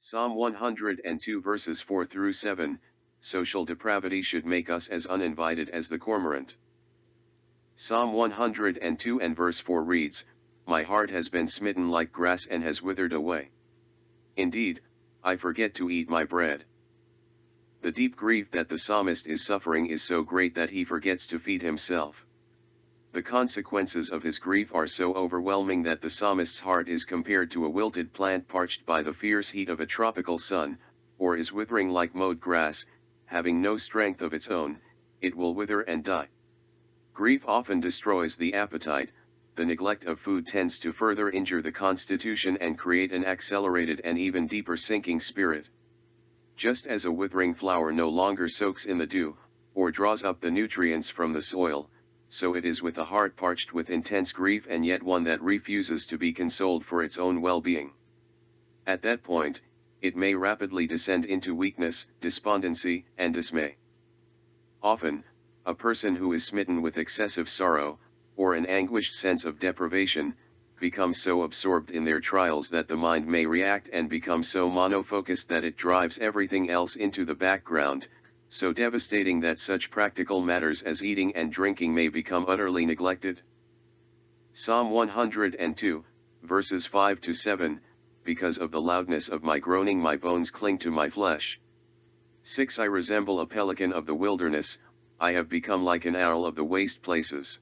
Psalm 102 verses 4 through 7, social depravity should make us as uninvited as the cormorant. Psalm 102 and verse 4 reads, "My heart has been smitten like grass and has withered away. Indeed, I forget to eat my bread." The deep grief that the psalmist is suffering is so great that he forgets to feed himself. The consequences of his grief are so overwhelming that the psalmist's heart is compared to a wilted plant parched by the fierce heat of a tropical sun, or is withering like mowed grass, having no strength of its own, it will wither and die. Grief often destroys the appetite. The neglect of food tends to further injure the constitution and create an accelerated and even deeper sinking spirit. Just as a withering flower no longer soaks in the dew, or draws up the nutrients from the soil, so it is with a heart parched with intense grief and yet one that refuses to be consoled for its own well-being. At that point, it may rapidly descend into weakness, despondency, and dismay. Often, a person who is smitten with excessive sorrow, or an anguished sense of deprivation, becomes so absorbed in their trials that the mind may react and become so monofocused that it drives everything else into the background, so devastating that such practical matters as eating and drinking may become utterly neglected. Psalm 102, verses 5 to 7, "Because of the loudness of my groaning my bones cling to my flesh. 6 I resemble a pelican of the wilderness, I have become like an owl of the waste places.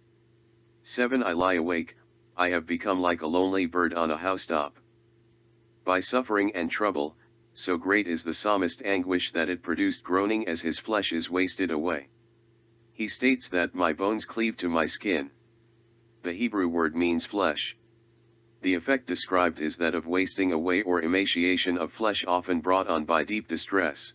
7 I lie awake, I have become like a lonely bird on a housetop." By suffering and trouble, so great is the psalmist's anguish that it produced groaning as his flesh is wasted away. He states that my bones cleave to my skin. The Hebrew word means flesh. The effect described is that of wasting away or emaciation of flesh often brought on by deep distress.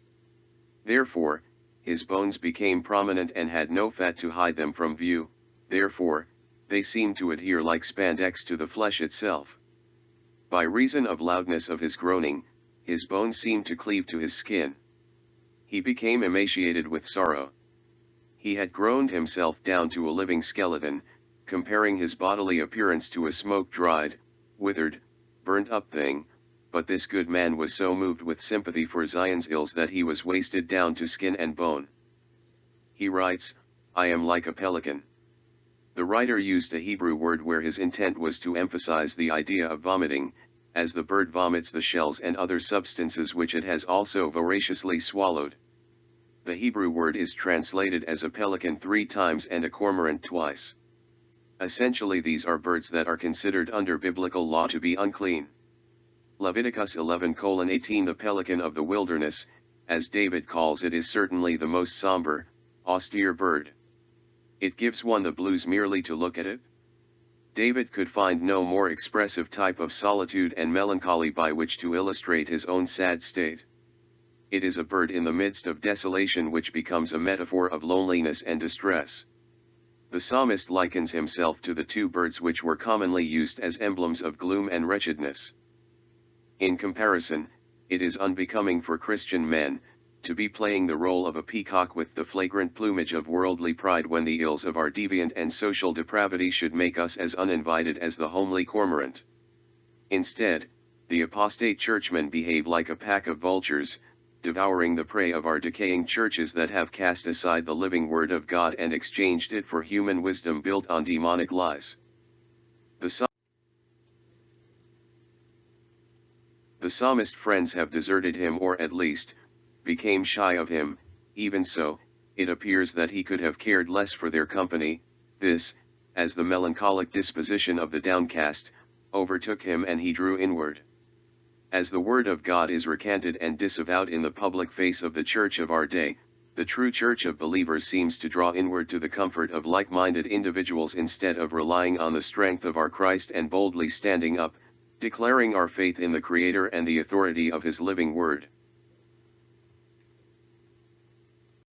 Therefore, his bones became prominent and had no fat to hide them from view, therefore, they seemed to adhere like spandex to the flesh itself. By reason of loudness of his groaning, his bones seemed to cleave to his skin. He became emaciated with sorrow. He had groaned himself down to a living skeleton, comparing his bodily appearance to a smoke-dried, withered, burnt-up thing, but this good man was so moved with sympathy for Zion's ills that he was wasted down to skin and bone. He writes, "I am like a pelican." The writer used a Hebrew word where his intent was to emphasize the idea of vomiting, as the bird vomits the shells and other substances which it has also voraciously swallowed. The Hebrew word is translated as a pelican 3 times and a cormorant twice. Essentially these are birds that are considered under biblical law to be unclean. Leviticus 11:18 The pelican of the wilderness, as David calls it, is certainly the most somber, austere bird. It gives one the blues merely to look at it. David could find no more expressive type of solitude and melancholy by which to illustrate his own sad state. It is a bird in the midst of desolation which becomes a metaphor of loneliness and distress. The psalmist likens himself to the 2 birds which were commonly used as emblems of gloom and wretchedness. In comparison, it is unbecoming for Christian men to be playing the role of a peacock with the flagrant plumage of worldly pride when the ills of our deviant and social depravity should make us as uninvited as the homely cormorant. Instead, the apostate churchmen behave like a pack of vultures, devouring the prey of our decaying churches that have cast aside the living word of God and exchanged it for human wisdom built on demonic lies. The psalmist's friends have deserted him, or at least, became shy of him. Even so, it appears that he could have cared less for their company. This, as the melancholic disposition of the downcast, overtook him and he drew inward. As the word of God is recanted and disavowed in the public face of the church of our day, the true church of believers seems to draw inward to the comfort of like-minded individuals instead of relying on the strength of our Christ and boldly standing up, declaring our faith in the Creator and the authority of His living word.